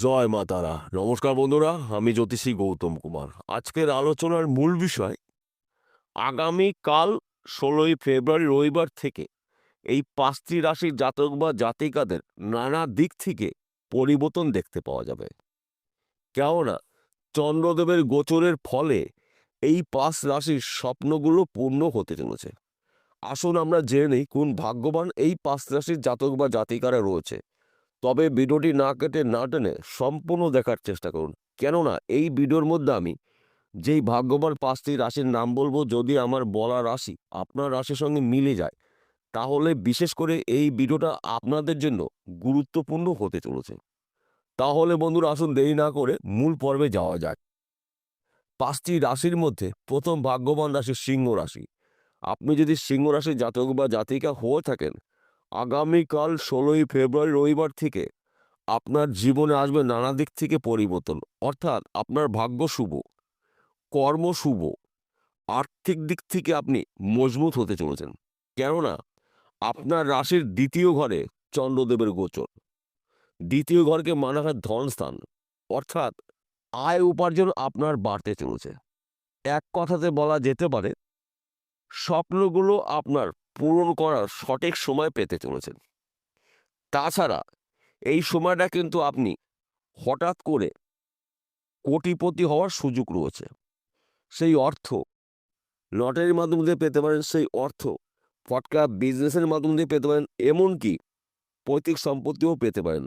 জয় মা তারা। নমস্কার বন্ধুরা, আমি জ্যোতিষী গৌতম কুমার। আজকের আলোচনার মূল বিষয় আগামীকাল 16ই ফেব্রুয়ারি রবিবার থেকে এই 5টি রাশির জাতক বা জাতিকাদের নানা দিক থেকে পরিবর্তন দেখতে পাওয়া যাবে। কেননা চন্দ্রদেবের গোচরের ফলে এই 5 রাশির স্বপ্নগুলো পূর্ণ হতে চলেছে। আসুন আমরা জেনে নিই কোন ভাগ্যবান এই 5 রাশির জাতক বা জাতিকারা রয়েছে। তবে ভিডিওটি না কেটে না টেনে সম্পূর্ণ দেখার চেষ্টা করুন। কেননা এই ভিডিওর মধ্যে আমি যেই ভাগ্যবান 5টি রাশির নাম বলবো, যদি আমার বলা রাশি আপনার রাশির সঙ্গে মিলে যায় তাহলে বিশেষ করে এই ভিডিওটা আপনাদের জন্য গুরুত্বপূর্ণ হতে চলেছে। তাহলে বন্ধুরা আসুন দেরি না করে মূল পর্বে যাওয়া যাক। 5টি রাশির মধ্যে প্রথম ভাগ্যবান রাশি সিংহ রাশি। আপনি যদি সিংহ রাশির জাতক বা জাতিকা হয়ে থাকেন, আগামীকাল 16ই ফেব্রুয়ারি রবিবার থেকে আপনার জীবনে আসবে নানা দিক থেকে পরিবর্তন। অর্থাৎ আপনার ভাগ্য শুভ, কর্ম শুভ, আর্থিক দিক থেকে আপনি মজবুত হতে চলেছেন। কেননা আপনার রাশির দ্বিতীয় ঘরে চন্দ্রদেবের গোচর। দ্বিতীয় ঘরকে মানা হয় ধনস্থান, অর্থাৎ আয় উপার্জন আপনার বাড়তে চলেছে। এক কথাতে বলা যেতে পারে স্বপ্নগুলো আপনার পূরণ করার সঠিক সময় পেতে চলেছেন। তাছাড়া এই সময়টা কিন্তু আপনি হঠাৎ করে কোটিপতি হওয়ার সুযোগ রয়েছে। সেই অর্থ লটারির মাধ্যম দিয়ে পেতে পারেন, সেই অর্থ ফটকা বিজনেসের মাধ্যম দিয়ে পেতে পারেন, এমনকি পৈতৃক সম্পত্তিও পেতে পারেন।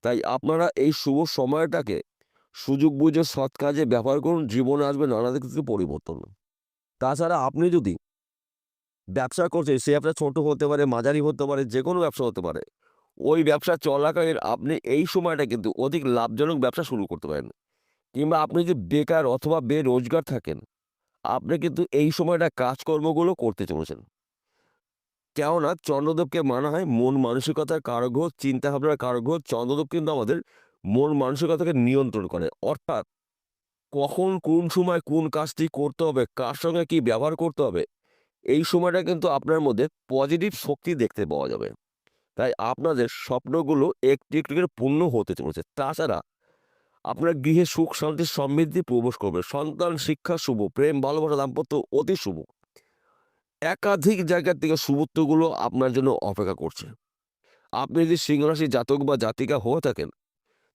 তাই আপনারা এই শুভ সময়টাকে সুযোগ বুঝে সৎ কাজে ব্যবহার করুন, জীবনে আসবে নানা দিক থেকে পরিবর্তন। তাছাড়া আপনি যদি ব্যবসা করছেন, সে ব্যবসা ছোট হতে পারে, মাঝারি হতে পারে, যে কোনো ব্যবসা হতে পারে, ওই ব্যবসা চলাকালীন আপনি এই সময়টা কিন্তু অধিক লাভজনক ব্যবসা শুরু করতে পারেন। কিংবা আপনি যদি বেকার অথবা বেরোজগার থাকেন, আপনি কিন্তু এই সময়টা কাজকর্মগুলো করতে চলেছেন। কেননা চন্দ্রদেবকে মানা হয় মন মানসিকতার কারক গ্রহ, চিন্তাভাবনার কারক গ্রহ। চন্দ্রদেব কিন্তু আমাদের মন মানসিকতাকে নিয়ন্ত্রণ করে। অর্থাৎ কখন কোন সময় কোন কাজটি করতে হবে, কার সঙ্গে কী ব্যবহার করতে হবে, এই সময়টা কিন্তু আপনার মধ্যে পজিটিভ শক্তি দেখতে পাওয়া যাবে। তাই আপনাদের স্বপ্নগুলো একটু একটু করে পূর্ণ হতে চলেছে। তাছাড়া আপনার গৃহে সুখ শান্তি সমৃদ্ধি প্রবেশ করবে, সন্তান শিক্ষা শুভ, প্রেম ভালোবাসা দাম্পত্য অতি শুভ। একাধিক জায়গার থেকে শুভত্বগুলো আপনার জন্য অপেক্ষা করছে। আপনি যদি সিংহ রাশির জাতক বা জাতিকা হয়ে থাকেন,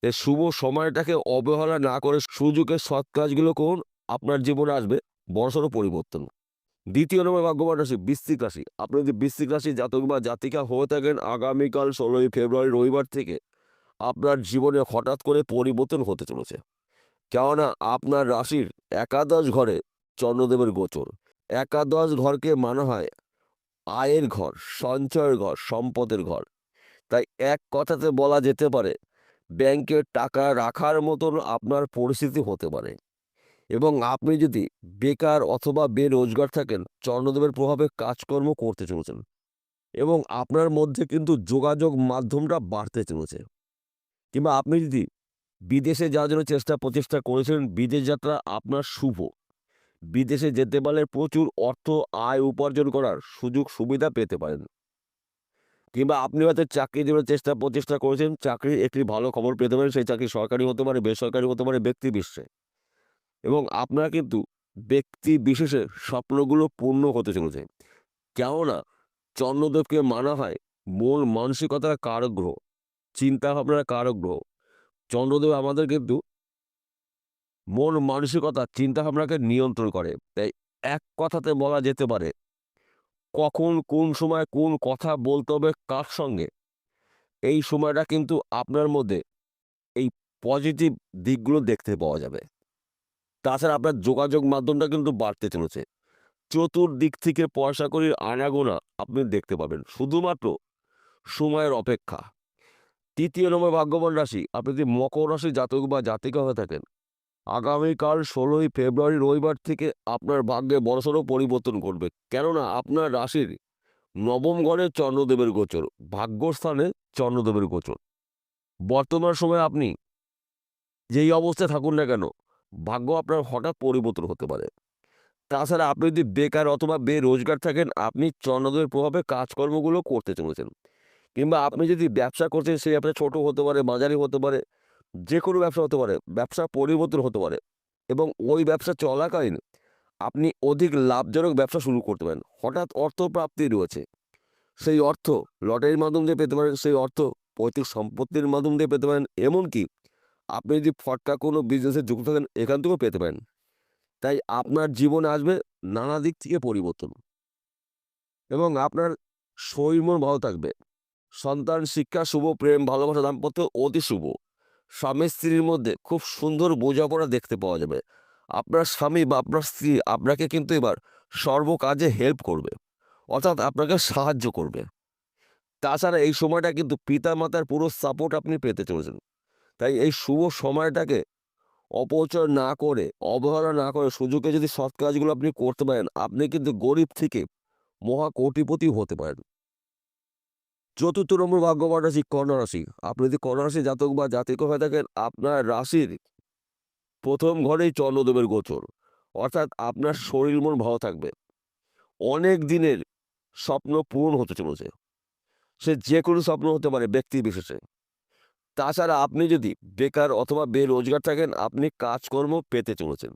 এই শুভ সময়টাকে অবহেলা না করে সুযোগের সৎ কাজগুলো করুন, আপনার জীবনে আসবে বড়সড় পরিবর্তন। দ্বিতীয় নম্বর ভাগ্যবান রাশি বৃশ্চিক রাশি। আপনি যদি বৃশ্চিক রাশির জাতক বা জাতিকা হয়ে থাকেন, আগামীকাল 16ই ফেব্রুয়ারি রবিবার থেকে আপনার জীবনে হঠাৎ করে পরিবর্তন হতে চলেছে। কেননা আপনার রাশির একাদশ ঘরে চন্দ্রদেবের গোচর। একাদশ ঘরকে মানা হয় আয়ের ঘর, সঞ্চয়ের ঘর, সম্পদের ঘর। তাই এক কথাতে বলা যেতে পারে ব্যাংকে টাকা রাখার মতন আপনার পরিস্থিতি হতে পারে। এবং আপনি যদি বেকার অথবা বেরোজগার থাকেন, চন্দ্রদেবের প্রভাবে কাজকর্ম করতে চলেছেন এবং আপনার মধ্যে কিন্তু যোগাযোগ মাধ্যমটা বাড়তে চলেছে। কিংবা আপনি যদি বিদেশে যাওয়ার জন্য প্রচেষ্টা করেছেন, বিদেশ যাত্রা আপনার শুভ। বিদেশে যেতে পারলে প্রচুর অর্থ আয় উপার্জন করার সুযোগ সুবিধা পেতে পারেন। কিংবা আপনি হয়তো চাকরির জন্য প্রচেষ্টা করেছেন, চাকরির একটি ভালো খবর পেতে পারেন। সেই চাকরি সরকারি হতে পারে, বেসরকারি হতে পারে, ব্যক্তি বিশেষে। এবং আপনার কিন্তু ব্যক্তি বিশেষে স্বপ্নগুলো পূর্ণ হতে চলেছে। কেননা চন্দ্রদেবকে মানা হয় মন মানসিকতার কারক গ্রহ, চিন্তাভাবনার কারক গ্রহ। চন্দ্রদেব আমাদের কিন্তু মন মানসিকতা চিন্তাভাবনাকে নিয়ন্ত্রণ করে। তাই এক কথাতে বলা যেতে পারে কখন কোন সময় কোন কথা বলতে হবে কার সঙ্গে, এই সময়টা কিন্তু আপনার মধ্যে এই পজিটিভ দিকগুলো দেখতে পাওয়া যাবে। তাছাড়া আপনার যোগাযোগ মাধ্যমটা কিন্তু বাড়তে চলেছে। চতুর্দিক থেকে পয়সা কড়ির আনাগোনা আপনি দেখতে পাবেন, শুধুমাত্র সময়ের অপেক্ষা। তৃতীয় নম্বর ভাগ্যবান রাশি, আপনি যদি মকর রাশি জাতক বা জাতিকা হয়ে থাকেন, আগামীকাল 16ই ফেব্রুয়ারি রবিবার থেকে আপনার ভাগ্যে বড়সড় পরিবর্তন ঘটবে। কেননা আপনার রাশির নবম ঘরে চন্দ্রদেবের গোচর, ভাগ্যস্থানে চন্দ্রদেবের গোচর। বর্তমান সময়ে আপনি যেই অবস্থায় থাকুন না কেন, ভাগ্য আপনার হঠাৎ পরিবর্তন হতে পারে। তাছাড়া আপনি যদি বেকার অথবা বেরোজগার থাকেন, আপনি চন্দ্রদেবের প্রভাবে কাজকর্মগুলো করতে চলেছেন। কিংবা আপনি যদি ব্যবসা করছেন, সেই ব্যবসা ছোট হতে পারে, মাঝারি হতে পারে, যে কোনো ব্যবসা হতে পারে, ব্যবসা পরিবর্তন হতে পারে এবং ওই ব্যবসা চলাকালীন আপনি অধিক লাভজনক ব্যবসা শুরু করতে পারেন। হঠাৎ অর্থপ্রাপ্তি রয়েছে, সেই অর্থ লটারির মাধ্যম দিয়ে পেতে পারেন, সেই অর্থ পৈতৃক সম্পত্তির মাধ্যম দিয়ে পেতে পারেন, এমনকি আপনি যদি ফটকা কোনো বিজনেসে যুক্ত থাকেন এখান থেকেও পেতে পারেন। তাই আপনার জীবনে আসবে নানা দিক থেকে পরিবর্তন এবং আপনার শরীর মন ভালো থাকবে। সন্তান শিক্ষা শুভ, প্রেম ভালোবাসা দাম্পত্য অতি শুভ। স্বামী স্ত্রীর মধ্যে খুব সুন্দর বোঝাপড়া দেখতে পাওয়া যাবে। আপনার স্বামী বা আপনার স্ত্রী আপনাকে কিন্তু এবার সর্বকাজে হেল্প করবে, অর্থাৎ আপনাকে সাহায্য করবে। তাছাড়া এই সময়টা কিন্তু পিতামাতার পুরো সাপোর্ট আপনি পেতে চলেছেন। তাই এই শুভ সময়টাকে অপচয় না করে, অবহেলা না করে সুযোগে যদি সৎ কাজগুলো আপনি করতে পারেন, আপনি কিন্তু গরিব থেকে মহা কোটিপতি হতে পারেন। চতুর্থ নম্বর ভাগ্যবান রাশি কন্যা রাশি। আপনি যদি কন্যা রাশি জাতক বা জাতিকা হয়ে থাকেন, আপনার রাশির প্রথম ঘরেই চন্দ্রদেবের গোচর, অর্থাৎ আপনার শরীর মন ভালো থাকবে। অনেক দিনের স্বপ্ন পূরণ হতে চলেছে, সে যে কোনো স্বপ্ন হতে পারে ব্যক্তি বিশেষে। তাছাড়া আপনি যদি বেকার অথবা বেরোজগার থাকেন, আপনি কাজকর্ম পেতে চলেছেন।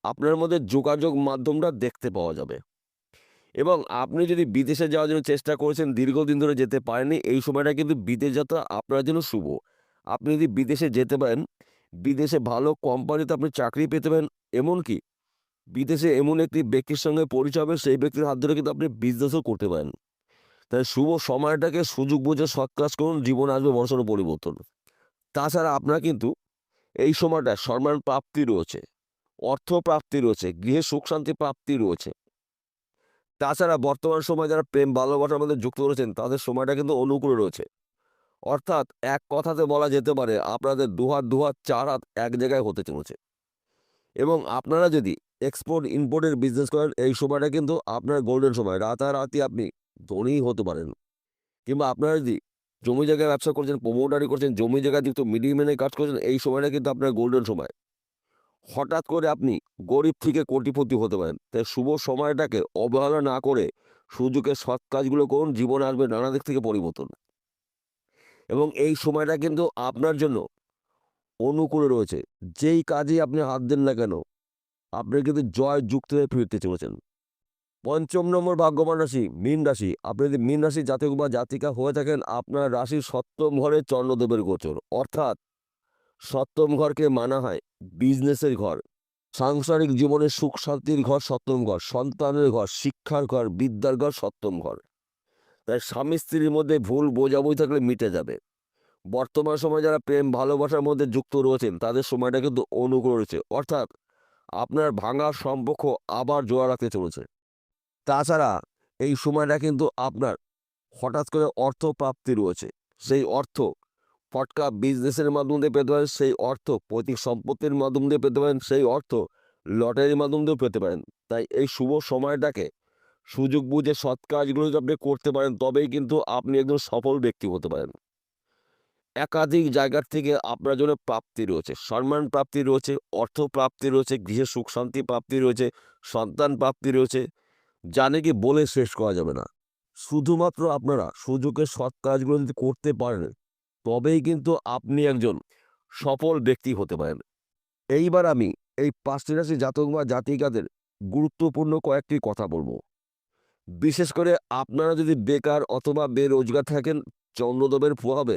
আপনার মধ্যে যোগাযোগ মাধ্যমটা দেখতে পাওয়া যাবে এবং আপনি যদি বিদেশে যাওয়ার জন্য চেষ্টা করেছেন, দীর্ঘদিন ধরে যেতে পারেননি, এই সময়টা কিন্তু বিদেশ যাত্রা আপনার জন্য শুভ। আপনি যদি বিদেশে যেতে পারেন, বিদেশে ভালো কোম্পানিতে আপনি চাকরি পেতে পারেন, এমনকি বিদেশে এমন একটি ব্যক্তির সঙ্গে পরিচয় হবে, সেই ব্যক্তির হাত ধরে কিন্তু আপনি বিজনেসও করতে পারেন। তাই শুভ সময়টাকে সুযোগ বুঝে সৎ কাজ করুন, জীবনে আসবে বড়সড় পরিবর্তন। তাছাড়া আপনার কিন্তু এই সময়টা সম্মান প্রাপ্তি রয়েছে, অর্থ প্রাপ্তি রয়েছে, গৃহে সুখ শান্তি প্রাপ্তি রয়েছে। তাছাড়া বর্তমান সময়ে যারা প্রেম ভালোবাসার মধ্যে যুক্ত রয়েছেন তাদের সময়টা কিন্তু অনুকূল রয়েছে। অর্থাৎ এক কথাতে বলা যেতে পারে আপনাদের দুহাত দুহাত চার হাত এক জায়গায় হতে চলেছে। এবং আপনারা যদি এক্সপোর্ট ইম্পোর্টের বিজনেস করেন, এই সময়টা কিন্তু আপনার গোল্ডেন সময়, রাতারাতি আপনি ধনী হতে পারেন। কিংবা আপনারা যদি জমি জায়গায় ব্যবসা করছেন, প্রমোটারি করছেন, জমি জায়গায় যুক্ত মিডিলম্যানে কাজ করছেন, এই সময়টা কিন্তু আপনার গোল্ডেন সময়। হঠাৎ করে আপনি গরিব থেকে কোটিপতি হতে পারেন। তাই শুভ সময়টাকে অবহেলা না করে সুযোগের সৎ কাজগুলো করুন, জীবনে আসবে নানা দিক থেকে পরিবর্তন। এবং এই সময়টা কিন্তু আপনার জন্য অনুকূলে রয়েছে। যেই কাজেই আপনি হাত দেন না কেন, আপনি কিন্তু জয় যুক্ত হয়ে ফিরতে চলেছেন। পঞ্চম নম্বর ভাগ্যবান রাশি মীন রাশি। আপনি যদি মীন রাশি জাতক বা জাতিকা হয়ে থাকেন, আপনার রাশির সপ্তম ঘরে চন্দ্রদেবের গোচর, অর্থাৎ সপ্তম ঘরকে মানা হয় বিজনেসের ঘর, সাংসারিক জীবনের সুখ শান্তির ঘর সপ্তম ঘর, সন্তানের ঘর, শিক্ষার ঘর, বিদ্যার ঘর সপ্তম ঘর। তাই স্বামী স্ত্রীর মধ্যে ভুল বোঝাবুঝি থাকলে মিটে যাবে। বর্তমান সময়ে যারা প্রেম ভালোবাসার মধ্যে যুক্ত রয়েছেন তাদের সময়টা কিন্তু অনুকূল রয়েছে, অর্থাৎ আপনার ভাঙা সম্পর্ক আবার জোড়া রাখতে চলেছে। তাছাড়া এই সময়টা কিন্তু আপনার হঠাৎ করে অর্থ প্রাপ্তি রয়েছে। সেই অর্থ ফটকা বিজনেসের মাধ্যম দিয়ে পেতে পারেন, সেই অর্থ পৈতৃক সম্পত্তির মাধ্যম দিয়ে পেতে পারেন, সেই অর্থ লটারির মাধ্যম দিয়েও পেতে পারেন। তাই এই শুভ সময়টাকে সুযোগ বুঝে সৎ কাজগুলো যদি আপনি করতে পারেন, তবেই কিন্তু আপনি একজন সফল ব্যক্তি হতে পারেন। একাধিক জায়গার থেকে আপনার জন্য প্রাপ্তি রয়েছে, সম্মান প্রাপ্তি রয়েছে, অর্থ প্রাপ্তি রয়েছে, গৃহে সুখ শান্তি প্রাপ্তি রয়েছে, সন্তান প্রাপ্তি রয়েছে, যা নাকি বলে শেষ করা যাবে না। শুধুমাত্র আপনারা সুযোগের সৎ কাজগুলো যদি করতে পারেন, তবেই কিন্তু আপনি একজন সফল ব্যক্তি হতে পারেন। এইবার আমি এই ৫টি রাশি জাতক বা জাতিকাদের গুরুত্বপূর্ণ কয়েকটি কথা বলবো। বিশেষ করে আপনারা যদি বেকার অথবা বেরোজগার থাকেন, চন্দ্রদেবের প্রভাবে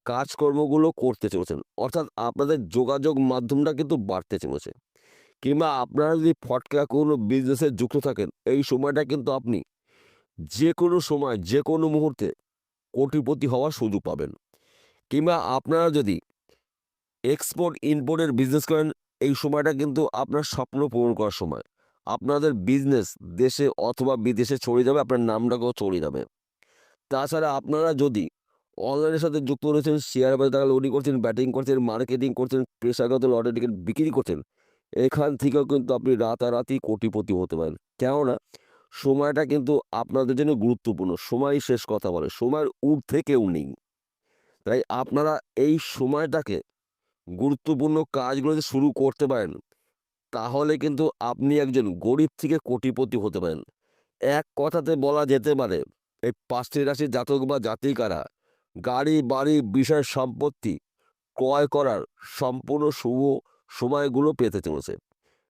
কাজকর্মগুলো করতে চলেছেন, অর্থাৎ আপনাদের যোগাযোগ মাধ্যমটা কিন্তু বাড়তে চলেছে। কিংবা আপনারা যদি ফটকা কোনো বিজনেসে যুক্ত থাকেন, এই সময়টা কিন্তু আপনি যে কোনো সময় যে কোনো মুহূর্তে কোটিপতি হওয়ার সুযোগ পাবেন। কিংবা আপনারা যদি এক্সপোর্ট ইম্পোর্টের বিজনেস করেন, এই সময়টা কিন্তু আপনার স্বপ্ন পূরণ করার সময়। আপনাদের বিজনেস দেশে অথবা বিদেশে ছড়িয়ে যাবে, আপনার নামটাকেও ছড়িয়ে যাবে। তাছাড়া আপনারা যদি অনলাইনের সাথে যুক্ত রয়েছেন, শেয়ার বাজারে টাকা লগ্নি করছেন, ব্যাটিং করছেন, মার্কেটিং করছেন, পেশাগত লটারি টিকিট বিক্রি করছেন, এখান থেকেও কিন্তু আপনি রাতারাতি কোটিপতি হতে পারেন। কেননা সময়টা কিন্তু আপনাদের জন্য গুরুত্বপূর্ণ। সময়ই শেষ কথা বলে, সময়ের ঊর্ধ্বে কেউ নেই। তাই আপনারা এই সময়টাকে গুরুত্বপূর্ণ কাজগুলো যদি শুরু করতে পারেন, তাহলে কিন্তু আপনি একজন গরিব থেকে কোটিপতি হতে পারেন। এক কথাতে বলা যেতে পারে এই ৫টি রাশির জাতক বা জাতিকারা গাড়ি বাড়ি বিষয় সম্পত্তি ক্রয় করার সম্পূর্ণ শুভ সময়গুলো পেতে চলেছে।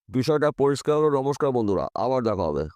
বিষয়টা পরিষ্কার হলো। নমস্কার বন্ধুরা, আবার দেখা হবে।